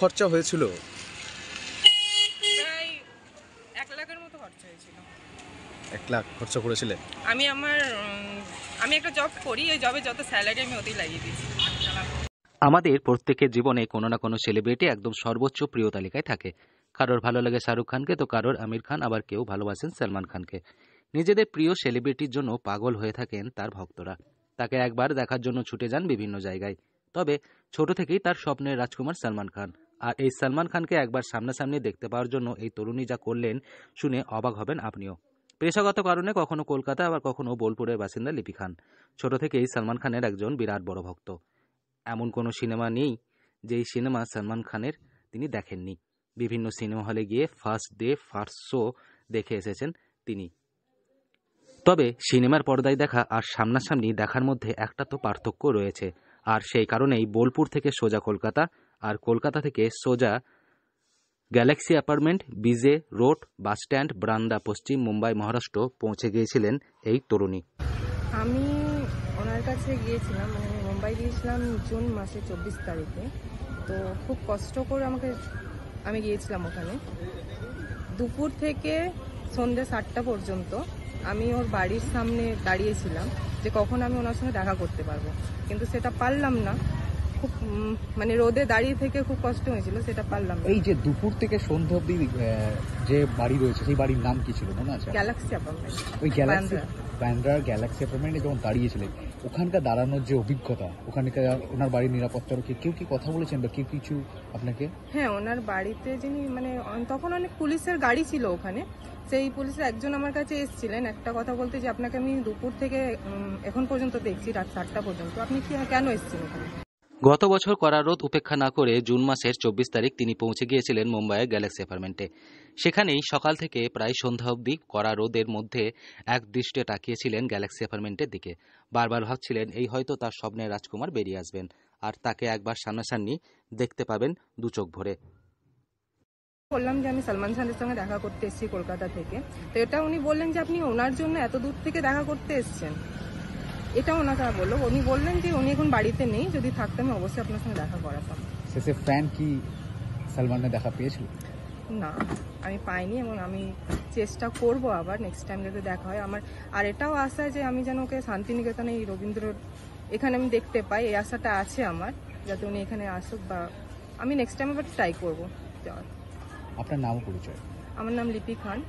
খরচা হয়েছিল? প্রায় 1 লাখের মতো খরচা হয়েছিল। 1 লাখ খরচা করেছিলে? আমি একটা জব করি, ওই জবে যত স্যালারি আমি ওতেই লাগিয়ে দিয়েছি। আমাদের প্রত্যেকের জীবনে কোনো না কোনো সেলিব্রিটি একদম সর্বোচ্চ প্রিয় তালিকায় থাকে। কারোর ভালো লাগে শাহরুখ খানকে, তো কারোর আমির খান, আবার কেউ ভালোবাসেন সলমান খানকে। নিজেদের প্রিয় সেলিব্রিটির জন্য পাগল হয়ে থাকেন তার ভক্তরা। তাকে একবার দেখার জন্য ছুটে যান বিভিন্ন জায়গায়। তবে ছোট থেকেই তার স্বপ্নের রাজকুমার সলমান খান। আর এই সলমান খানকে একবার সামনাসামনি দেখতে পাওয়ার জন্য এই তরুণী যা করলেন শুনে অবাক হবেন আপনিও। পেশাগত কারণে কখনো কলকাতা, আবার কখনো বোলপুরের বাসিন্দা লিপি খান ছোট থেকেই সলমান খানের একজন বিরাট বড় ভক্ত। এমন কোনো সিনেমা নেই যেই সিনেমা সলমান খানের তিনি দেখেননি। বিভিন্ন সিনেমা হলে গিয়ে ফার্স্ট ডে ফার্স্ট শো দেখে এসেছেন তিনি। তবে সিনেমার পর্দায় দেখা আর সামনাসামনি দেখার মধ্যে একটা তো পার্থক্য রয়েছে, আর সেই কারণেই বোলপুর থেকে সোজা কলকাতা, আর কলকাতা থেকে সোজা গ্যালাক্সি অ্যাপার্টমেন্ট, বিজে রোড, বাসস্ট্যান্ড, ব্রান্দা, পশ্চিম মুম্বাই, মহারাষ্ট্র পৌঁছে গিয়েছিলেন এই তরুণী। আমি ওনার কাছে গিয়েছিলাম, মুম্বাই গিয়েছিলাম জুন মাসে 24 তারিখে। তো খুব কষ্ট করে আমি গিয়েছিলাম ওখানে। দুপুর থেকে সন্ধ্যে 7টা পর্যন্ত আমি ওর বাড়ির সামনে দাঁড়িয়েছিলাম যে কখন আমি ওনার সঙ্গে দেখা করতে পারবো, কিন্তু সেটা পারলাম না। খুব মানে রোদে দাঁড়িয়ে থেকে খুব কষ্ট হয়েছিল, সেটা পারলাম না। এই যে দুপুর থেকে সন্ধ্যা অব্দি যে বাড়ি রয়েছে, সেই বাড়ির নাম কি ছিল মনে আছে? Galaxy apartment. ওই গ্যালাক্সি বান্দ্রার গ্যালাক্সি অ্যাপার্টমেন্টে যখন দাঁড়িয়েছিলেন, ওখানকার দাঁড়ানোর যে অভিজ্ঞতা, ওখানকার ওনার বাড়ির নিরাপত্তার কেউ কি কথা বলেছেন বা কেউ কিছু আপনাকে? হ্যাঁ, ওনার বাড়িতে যিনি তখন অনেক পুলিশের গাড়ি ছিল ওখানে। সেই পুলিশের একজন আমার কাছে এসেছিলেন একটা কথা বলতে, যে আপনাকে আমি দুপুর থেকে এখন পর্যন্ত দেখছি, রাত 7টা পর্যন্ত, আপনি কেন এসেছেন ওখানে? গত বছর কড়া রোদ উপেক্ষা না করে জুন মাসের 24 তারিখ তিনি পৌঁছে গিয়েছিলেন মুম্বাইয়ের গ্যালাক্সি অ্যাপার্টমেন্টে। সেখানেই সকাল থেকে প্রায় সন্ধ্যা অবধি কড়া রোদের মধ্যে এক দৃষ্টে তাকিয়েছিলেন গ্যালাক্সি অ্যাপার্টমেন্টের দিকে। বারবার ভাবছিলেন এই হয়তো তার স্বপ্নের রাজকুমার বেরিয়ে আসবেন, আর তাকে একবার সামনাসামনি দেখতে পাবেন দু চোখ ভরে। বললাম যে আমি সলমান খানের সঙ্গে দেখা করতে এসেছি কলকাতা থেকে। তো এটা উনি বললেন যে আপনি ওনার জন্য এত দূর থেকে দেখা করতে এসেছেন, এটা ওনাকে বললো। উনি বললেন যে উনি এখন বাড়িতে নেই, যদি থাকতাম আমি অবশ্যই আপনার সঙ্গে দেখা করাতাম। শেষে ফ্যান কি সলমানের দেখা পেয়েছিল? না, আমি পাইনি, এবং আমি চেষ্টা করব আবার নেক্সট টাইম যাতে দেখা হয়। আমার আর এটাও আশা যে আমি যেন ওকে শান্তিনিকেতনে, এই রবীন্দ্র এখানে আমি দেখতে পাই, এই আশাটা আছে আমার, যাতে উনি এখানে আসুক, বা আমি নেক্সট টাইম আবার ট্রাই করবো যাওয়ার। আপনার নাম পরিচয়? আমার নাম লিপি খান।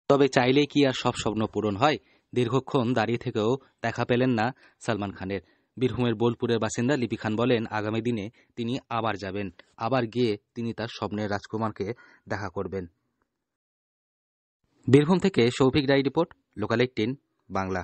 তবে চাইলেই কি আর সব স্বপ্ন পূরণ হয়? দীর্ঘক্ষণ দাঁড়িয়ে থেকেও দেখা পেলেন না সলমান খানের। বীরভূমের বোলপুরের বাসিন্দা লিপি খান বলেন আগামী দিনে তিনি আবার যাবেন, আবার গিয়ে তিনি তার স্বপ্নের রাজকুমারকে দেখা করবেন। বীরভূম থেকে সৌভিক রায় রিপোর্ট, লোকাল 18 বাংলা।